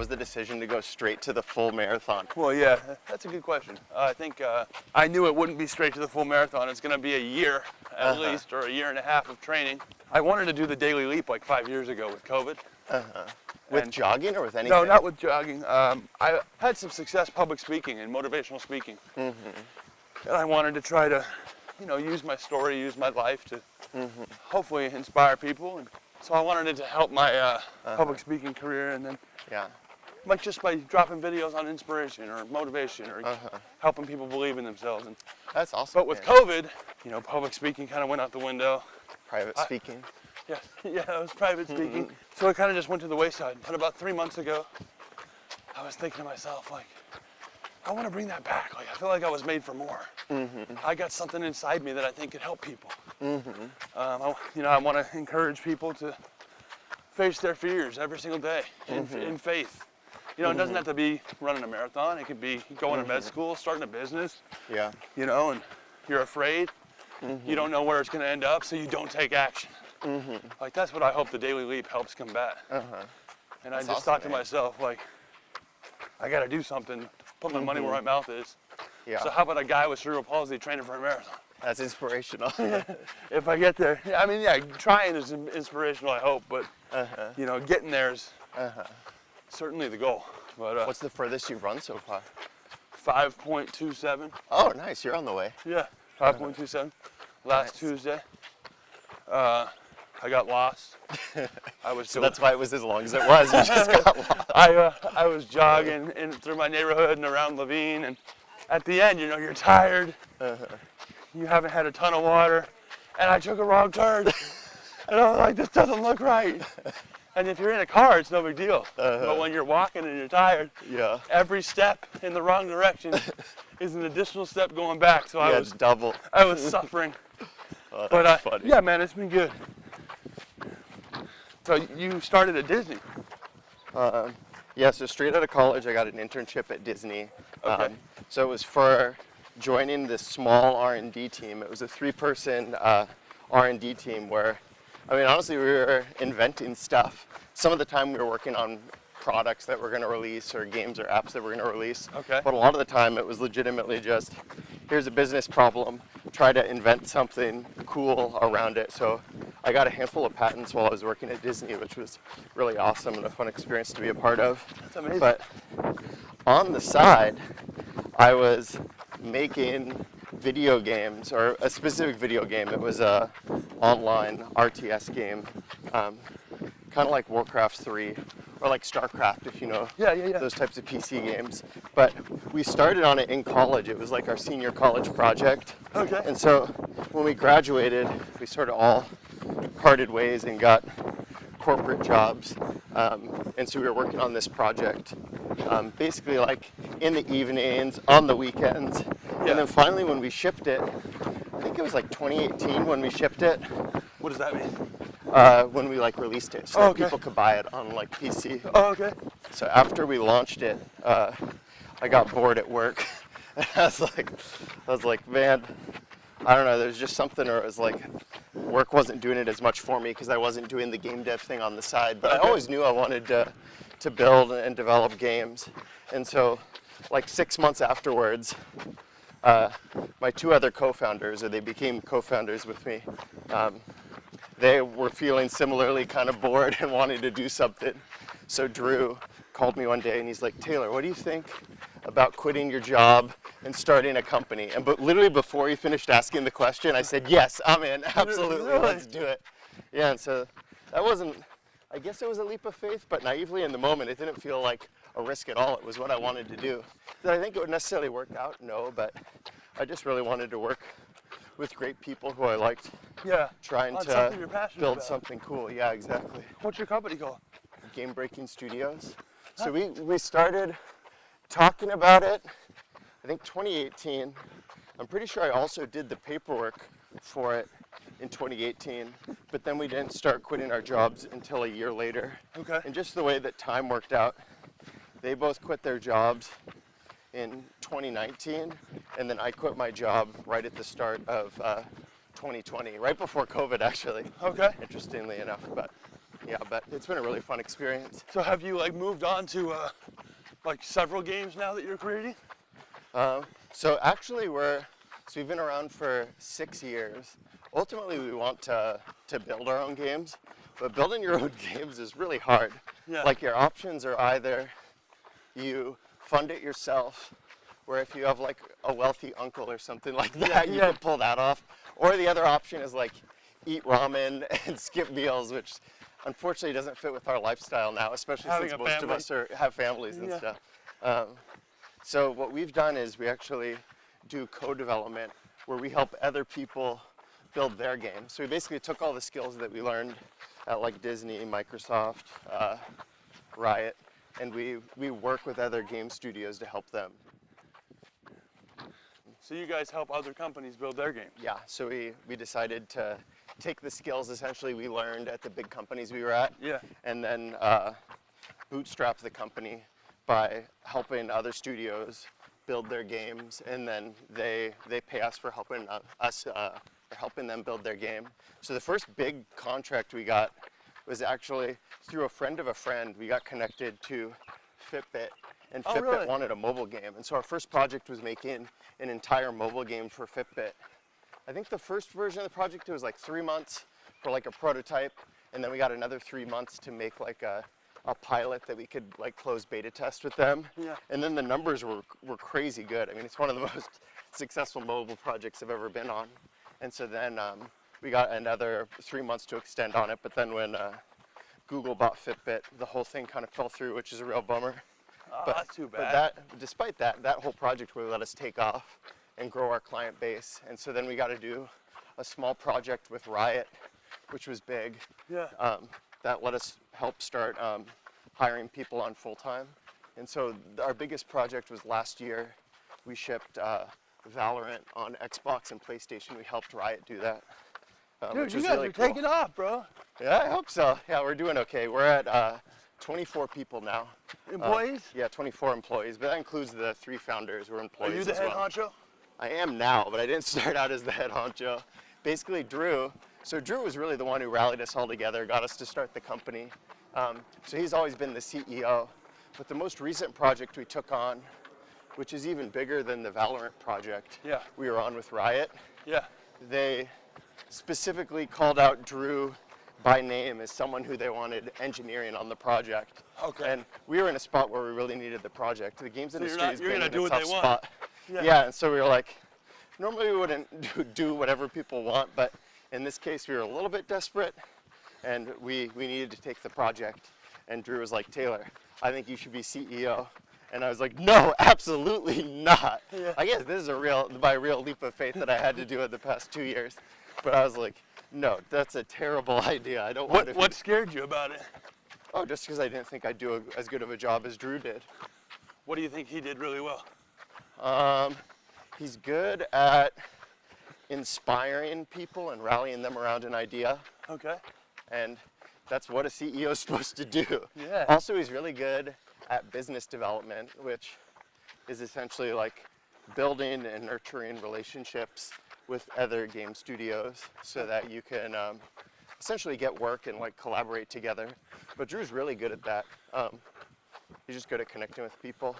was the decision to go straight to the full marathon? Well, yeah, that's a good question. I think I knew it wouldn't be straight to the full marathon. It's going to be a year at least, or a year and a half of training. I wanted to do the daily leap like 5 years ago with COVID. With jogging or with anything? No, not with jogging. I had some success public speaking and motivational speaking. And I wanted to try to, use my story, use my life to hopefully inspire people. And so I wanted it to help my public speaking career, and then like just by dropping videos on inspiration or motivation or helping people believe in themselves. And that's awesome. But with COVID, public speaking kind of went out the window. Private speaking. Yeah, it was private speaking. So it kind of just went to the wayside. But about 3 months ago, I was thinking to myself, like, I want to bring that back. Like, I feel like I was made for more. I got something inside me that I think could help people. I want to encourage people to face their fears every single day in faith. It doesn't have to be running a marathon. It could be going to med school, starting a business. Yeah. And you're afraid. You don't know where it's going to end up, so you don't take action. Like, that's what I hope the Daily Leap helps combat. And that's I just thought to myself, like, I got to do something, put my money where my mouth is. Yeah. So how about a guy with cerebral palsy training for a marathon? That's inspirational. If I get there. I mean, yeah, trying is inspirational, I hope, but, getting there is certainly the goal. But what's the furthest you've run so far? 5.27. Oh, nice. You're on the way. Yeah, 5.27. Last Tuesday. I got lost. So that's why it was as long as it was. You just got lost. I was jogging through my neighborhood and around Levine, and at the end, you're tired. You haven't had a ton of water, and I took a wrong turn. And I was like, this doesn't look right. And if you're in a car, it's no big deal. But when you're walking and you're tired, every step in the wrong direction is an additional step going back. So I was double. I was suffering. But funny. Yeah, man, it's been good. So you started at Disney? Yeah, so straight out of college, I got an internship at Disney. So it was for joining this small R&D team. It was a 3-person R&D team where, I mean, honestly, we were inventing stuff. Some of the time we were working on products that we're going to release or games or apps that we're going to release. But a lot of the time it was legitimately just, here's a business problem, try to invent something cool around it. So I got a handful of patents while I was working at Disney, which was really awesome and a fun experience to be a part of. That's amazing. But on the side, I was making video games, or a specific video game. It was a online RTS game, kind of like Warcraft 3 or like StarCraft, if you know those types of PC games. But we started on it in college. It was like our senior college project. And so when we graduated, we sort of all parted ways and got corporate jobs. And so we were working on this project basically like in the evenings, on the weekends. And then finally when we shipped it, I think it was like 2018 when we shipped it. What does that mean? When we like released it, so that people could buy it on like PC. So after we launched it, I got bored at work. I was like, man, I don't know, there's just something, or it was like, work wasn't doing it as much for me because I wasn't doing the game dev thing on the side. But I always knew I wanted to build and develop games. And so like 6 months afterwards, my 2 other co-founders, or they became co-founders with me, they were feeling similarly kind of bored and wanting to do something. So Drew called me one day and he's like, Taylor, what do you think about quitting your job and starting a company? And but literally before he finished asking the question, I said, yes, I'm in, absolutely, let's do it. Yeah, and so that wasn't, I guess it was a leap of faith, but naively in the moment, it didn't feel like a risk at all. It was what I wanted to do. Did I think it would necessarily work out? No, but I just really wanted to work with great people who I liked. Trying to build something cool. Yeah, exactly. What's your company called? Game Breaking Studios. So we started talking about it, I think 2018. I'm pretty sure I also did the paperwork for it in 2018, but then we didn't start quitting our jobs until a year later. And just the way that time worked out, they both quit their jobs in 2019, and then I quit my job right at the start of 2020, right before COVID, actually. Interestingly enough, but Yeah, but it's been a really fun experience. So have you like moved on to like several games now that you're creating? So actually we've been around for 6 years. Ultimately we want to build our own games, but building your own games is really hard. Yeah. Like your options are either you fund it yourself, where if you have like a wealthy uncle or something like that, you can pull that off. Or the other option is like eat ramen and skip meals, which unfortunately doesn't fit with our lifestyle now, especially Having since a most of family. us have families and stuff. So what we've done is we actually do co-development where we help other people build their games. So we basically took all the skills that we learned at like Disney, Microsoft, Riot, and we work with other game studios to help them. So you guys help other companies build their games? Yeah, so we decided to take the skills essentially we learned at the big companies we were at, and then bootstrap the company by helping other studios build their games, and then they pay us for helping helping them build their game. So the first big contract we got was actually through a friend of a friend. We got connected to Fitbit, and Fitbit wanted a mobile game, and so our first project was making an entire mobile game for Fitbit. I think the first version of the project, it was like 3 months for like a prototype, and then we got another 3 months to make like a pilot that we could like close beta test with them. Yeah. And then the numbers were crazy good. I mean, it's one of the most successful mobile projects I've ever been on. And so then we got another 3 months to extend on it, but then when Google bought Fitbit, the whole thing kind of fell through, which is a real bummer. But that's too bad. But despite that whole project really let us take off and grow our client base. And so then we got to do a small project with Riot, which was big. Yeah. That let us help start hiring people on full time. And so our biggest project was last year. We shipped Valorant on Xbox and PlayStation. We helped Riot do that. Dude, which you was guys really are cool. taking off, bro. Yeah, I hope so. Yeah, we're doing okay. We're at 24 people now. Employees? Yeah, 24 employees, but that includes the 3 founders who are employees. Are you the as head well. honcho? I am now, but I didn't start out as the head honcho. Basically, Drew was really the one who rallied us all together, got us to start the company. So he's always been the CEO. But the most recent project we took on, which is even bigger than the Valorant project we were on with Riot, they specifically called out Drew by name as someone who they wanted engineering on the project. Okay. And we were in a spot where we really needed the project. The games industry has been in a tough spot. Yeah, and so we were like, normally we wouldn't do whatever people want, but in this case we were a little bit desperate, and we needed to take the project. And Drew was like, Taylor, I think you should be CEO. And I was like, no, absolutely not. Yeah. I guess this is a real leap of faith that I had to do in the past 2 years. But I was like, no, that's a terrible idea. I don't want to. What scared you about it? Oh, just because I didn't think I'd do as good of a job as Drew did. What do you think he did really well? He's good at inspiring people and rallying them around an idea. Okay. And that's what a CEO is supposed to do. Yeah. Also, he's really good at business development, which is essentially like building and nurturing relationships with other game studios so that you can essentially get work and like collaborate together. But Drew's really good at that. He's just good at connecting with people.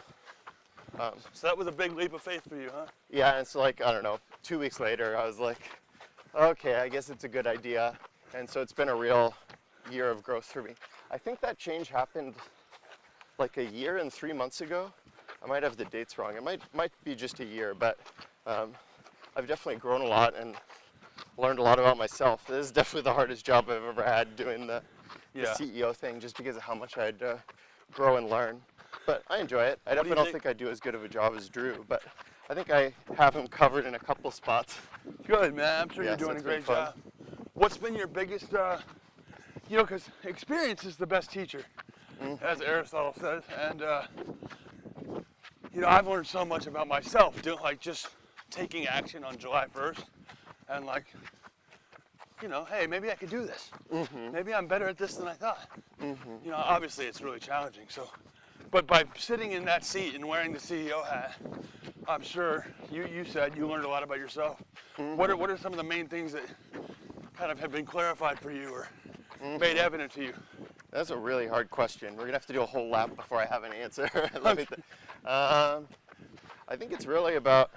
So that was a big leap of faith for you, huh? Yeah, and so like, I don't know, 2 weeks later, I was like, okay, I guess it's a good idea. And so it's been a real year of growth for me. I think that change happened like a year and 3 months ago. I might have the dates wrong. It might be just a year, but I've definitely grown a lot and learned a lot about myself. This is definitely the hardest job I've ever had, doing the CEO thing, just because of how much I had to grow and learn. But I enjoy it. I definitely don't think I do as good of a job as Drew, but I think I have him covered in a couple spots. Good, man. I'm sure you're doing a great job. What's been your biggest, because experience is the best teacher, as Aristotle says. And, I've learned so much about myself, just taking action on July 1st. And hey, maybe I could do this. Maybe I'm better at this than I thought. Obviously it's really challenging. But by sitting in that seat and wearing the CEO hat, I'm sure you said you learned a lot about yourself. What are some of the main things that kind of have been clarified for you, or made evident to you? That's a really hard question. We're gonna have to do a whole lap before I have an answer. I think it's really about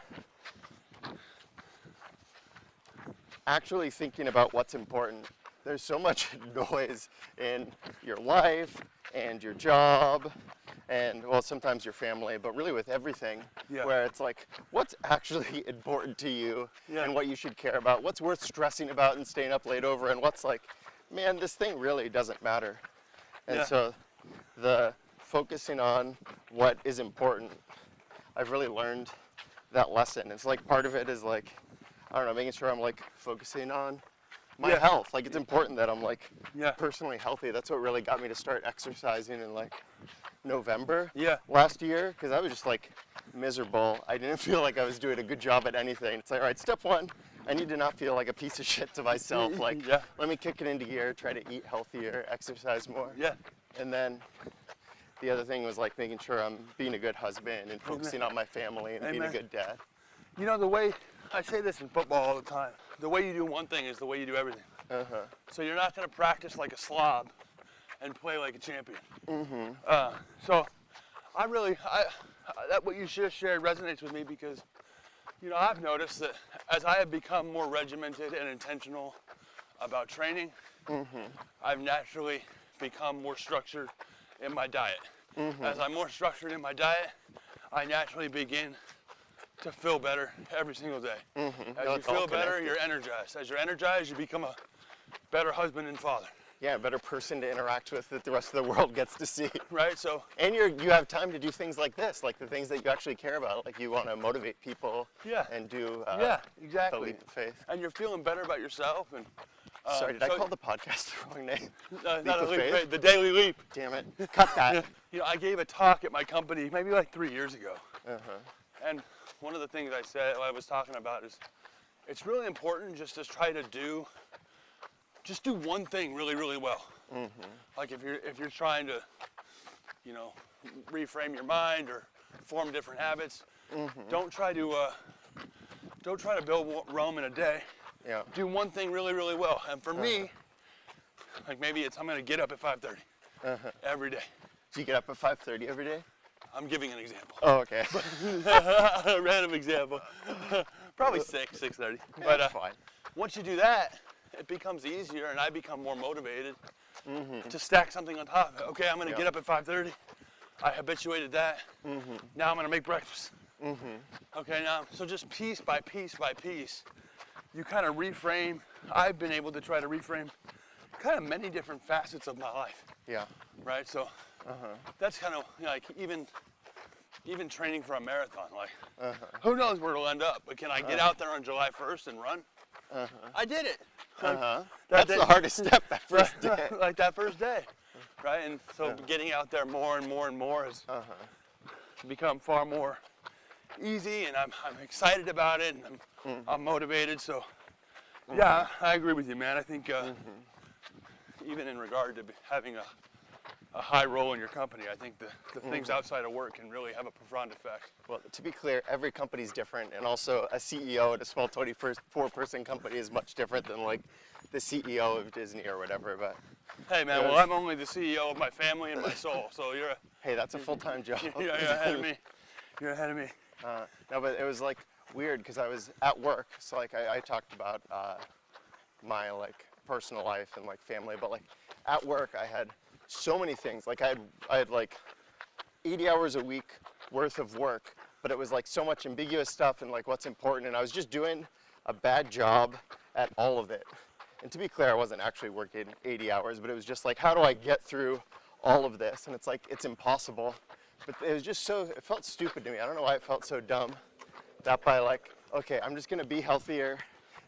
actually thinking about what's important. There's so much noise in your life and your job and, well, sometimes your family, but really with everything, where it's like, what's actually important to you and what you should care about, what's worth stressing about and staying up late over, and what's like, man, this thing really doesn't matter. And so the focusing on what is important, I've really learned that lesson. It's like part of it is like, I don't know, making sure I'm like focusing on my health. Like, it's important that I'm like personally healthy. That's what really got me to start exercising in like November last year, because I was just like miserable. I didn't feel like I was doing a good job at anything. It's like, all right, step one, I need to not feel like a piece of shit to myself. Like, let me kick it into gear, try to eat healthier, exercise more. And then the other thing was like making sure I'm being a good husband and focusing on my family and being a good dad. You know, the way, I say this in football all the time, the way you do one thing is the way you do everything. So you're not going to practice like a slob and play like a champion. So that what you just shared resonates with me, because, you know, I've noticed that as I have become more regimented and intentional about training, I've naturally become more structured in my diet. As I'm more structured in my diet, I naturally begin to feel better every single day. As you feel better, you're energized. As you're energized, you become a better husband and father. Yeah, a better person to interact with that the rest of the world gets to see. Right, so. And you have time to do things like this, like the things that you actually care about. Like, you want to motivate people and do exactly. the leap of faith. And you're feeling better about yourself. And sorry, did I call the podcast the wrong name? Not a leap of faith, the Daily Leap. Damn it, cut that. You know, I gave a talk at my company maybe like 3 years ago. And one of the things I was talking about is, it's really important just to try to do one thing really, really well. Like if you're trying to, you know, reframe your mind or form different habits, don't try to build Rome in a day. Do one thing really, really well. And for me, like maybe it's I'm gonna get up at 5:30 every day. Do you get up at 5:30 every day? I'm giving an example. Oh, okay. A random example. Probably 6:30. But fine. Once you do that, it becomes easier, and I become more motivated to stack something on top of it. Okay, I'm going to get up at 5:30. I habituated that. Now I'm going to make breakfast. Okay, now, so just piece by piece by piece, you kind of reframe. I've been able to try to reframe kind of many different facets of my life. Right, so that's kind of like even training for a marathon. Like, who knows where it'll end up? But can I get out there on July 1st and run? I did it. That's the hardest step, that first day. Like that first day, right? And so getting out there more and more and more has become far more easy, and I'm excited about it, and I'm motivated. So yeah, I agree with you, man. I think even in regard to having a high role in your company, I think the things outside of work can really have a profound effect. Well, to be clear, every company's different, and also a CEO at a small 24-person company is much different than like the CEO of Disney or whatever. But hey, man, well, I'm only the CEO of my family and my soul, so you're hey, that's a full-time job. You're ahead of me. You're ahead of me. No, but it was like weird because I was at work, so like I talked about my like personal life and like family, but like at work I had so many things. Like I had like 80 hours a week worth of work, but it was like so much ambiguous stuff and like what's important, and I was just doing a bad job at all of it. And to be clear, I wasn't actually working 80 hours, but it was just like, how do I get through all of this? And it's like, it's impossible. But it was just so, it felt stupid to me. I don't know why it felt so dumb that by like, okay, I'm just gonna be healthier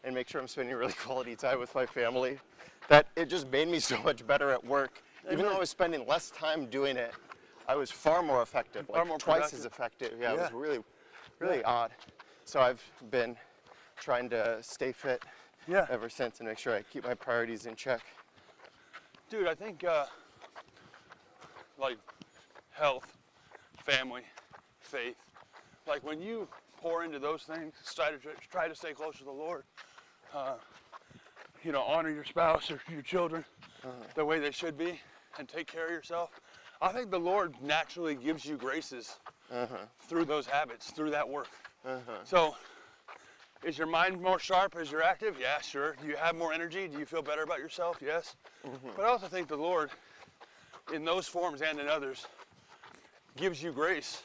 and make sure I'm spending really quality time with my family, that it just made me so much better at work. Even though I was spending less time doing it, I was far more effective, like twice as effective. Yeah, it was really, really odd. So I've been trying to stay fit ever since and make sure I keep my priorities in check. Dude, I think like health, family, faith, like when you pour into those things, try to stay close to the Lord, you know, honor your spouse or your children, the way they should be and take care of yourself. I think the Lord naturally gives you graces through those habits, through that work. So, is your mind more sharp as you're active? Yeah, sure. Do you have more energy? Do you feel better about yourself? Yes. But I also think the Lord, in those forms and in others, gives you grace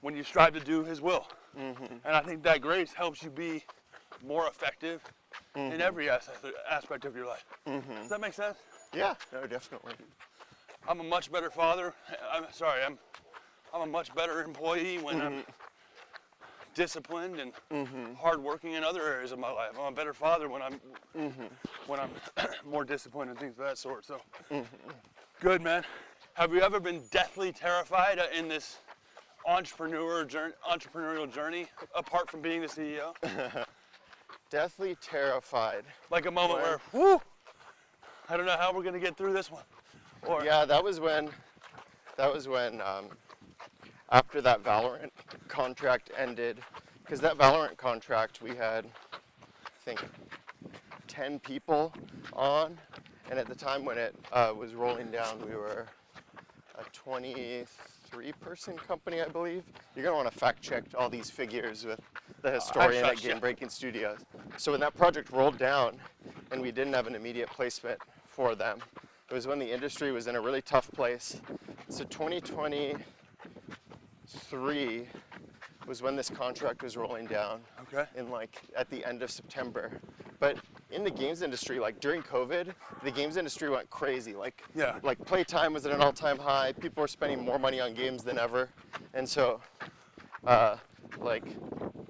when you strive to do His will. And I think that grace helps you be more effective in every aspect of your life. Does that make sense? Yeah, no, definitely. I'm a much better father. I'm a much better employee when I'm disciplined and hardworking in other areas of my life. I'm a better father when I'm more disciplined and things of that sort. So, good, man. Have you ever been deathly terrified in this entrepreneurial journey, apart from being the CEO? Deathly terrified. Like a moment where, whoo, I don't know how we're gonna get through this one. Or yeah, that was when after that Valorant contract ended, because that Valorant contract we had, I think, 10 people on, and at the time when it was rolling down, we were a 23-person company, I believe. You're gonna want to fact check all these figures with the historian at Game Breaking Studios. So when that project rolled down, and we didn't have an immediate placement for them, it was when the industry was in a really tough place. So 2023 was when this contract was rolling down. Okay. In at the end of September. But in the games industry, during COVID, the games industry went crazy. Playtime was at an all-time high. People were spending more money on games than ever. And so,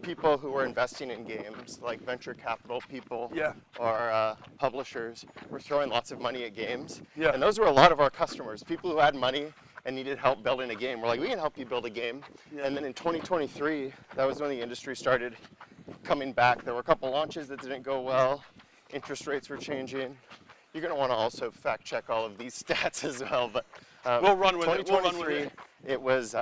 people who were investing in games, like venture capital people or publishers, were throwing lots of money at games. Yeah. And those were a lot of our customers. People who had money and needed help building a game. We're like, we can help you build a game. Yeah. And then in 2023, that was when the industry started coming back. There were a couple launches that didn't go well. Interest rates were changing. You're going to want to also fact check all of these stats as well. But we'll run with it. 2023, it was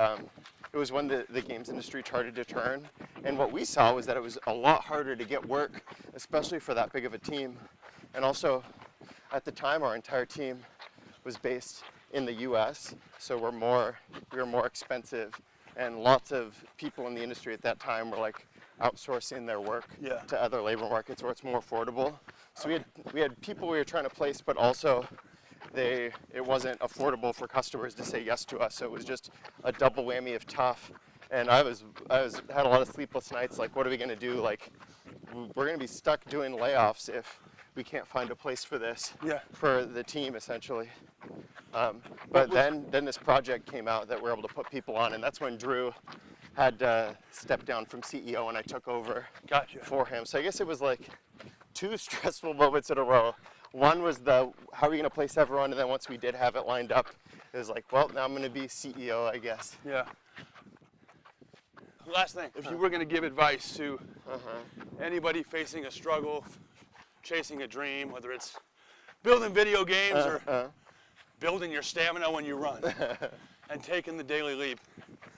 when the games industry started to turn. And what we saw was that it was a lot harder to get work, especially for that big of a team. And also, at the time, our entire team was based in the US, so we were more expensive, and lots of people in the industry at that time were outsourcing their work to other labor markets where it's more affordable. So we had people we were trying to place, but also it wasn't affordable for customers to say yes to us. So it was just a double whammy of tough. And I had a lot of sleepless nights. What are we going to do? We're going to be stuck doing layoffs if we can't find a place for this for the team, essentially. But then this project came out that we're able to put people on, and that's when Drew had stepped down from CEO and I took over for him. So I guess it was two stressful moments in a row. One was how are we going to place everyone, and then once we did have it lined up, it was well, now I'm going to be CEO, I guess. Yeah. Last thing, if you were going to give advice to anybody facing a struggle, chasing a dream, whether it's building video games or building your stamina when you run and taking the daily leap,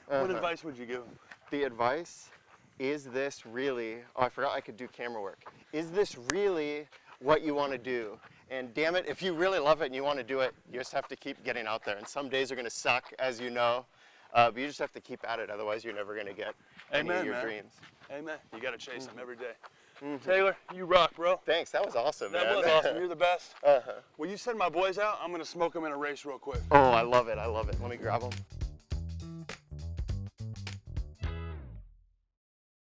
what advice would you give them? The advice, is this really, I forgot I could do camera work. Is this really what you want to do? And damn it, if you really love it and you want to do it, you just have to keep getting out there. And some days are going to suck, as you know, but you just have to keep at it. Otherwise, you're never going to get any of your dreams. Amen. You got to chase them every day. Taylor, you rock, bro. Thanks. That was awesome, man. That was awesome. You're the best. Will you send my boys out? I'm going to smoke them in a race real quick. Oh, I love it. I love it. Let me grab them.